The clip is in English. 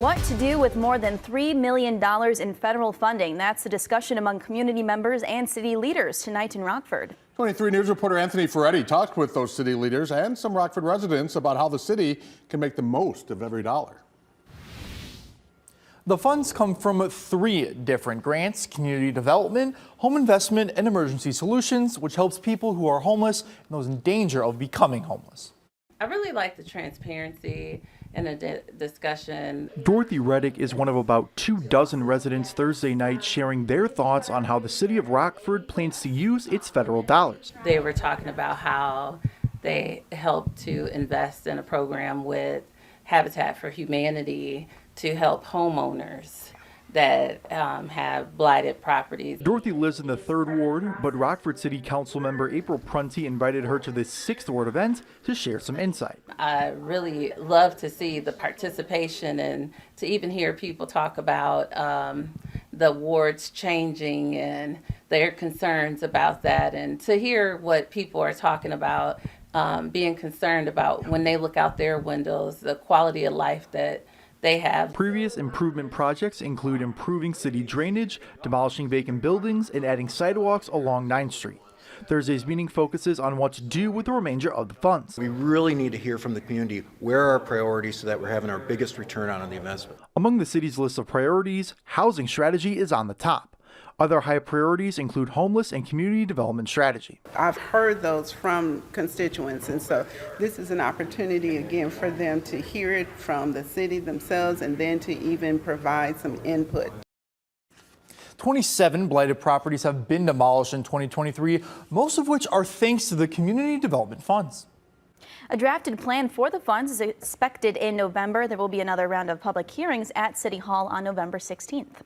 What to do with more than $3 million in federal funding? That's the discussion among community members and city leaders tonight in Rockford. 23 News reporter Anthony Ferretti talked with those city leaders and some Rockford residents about how the city can make the most of every dollar. The funds come from 3 different grants: community development, home investment, and emergency solutions, which helps people who are homeless and those in danger of becoming homeless. I really like the transparency and the discussion. Dorothy Reddick is one of about 24 residents Thursday night sharing their thoughts on how the city of Rockford plans to use its federal dollars. They were talking about how they helped to invest in a program with Habitat for Humanity to help homeowners that have blighted properties. Dorothy lives in the 3rd Ward, but Rockford City Council member April Prunty invited her to the 6th Ward event to share some insight. I really love to see the participation and to even hear people talk about the wards changing and their concerns about that, and to hear what people are talking about, being concerned about when they look out their windows, the quality of life that they have. Previous improvement projects include improving city drainage, demolishing vacant buildings, and adding sidewalks along 9th Street. Thursday's meeting focuses on what to do with the remainder of the funds. We really need to hear from the community where are our priorities so that we're having our biggest return on the investment. Among the city's list of priorities, housing strategy is on the top. Other high priorities include homeless and community development strategy. I've heard those from constituents, and so this is an opportunity again for them to hear it from the city themselves and then to even provide some input. 27 blighted properties have been demolished in 2023, most of which are thanks to the community development funds. A drafted plan for the funds is expected in November. There will be another round of public hearings at City Hall on November 16th.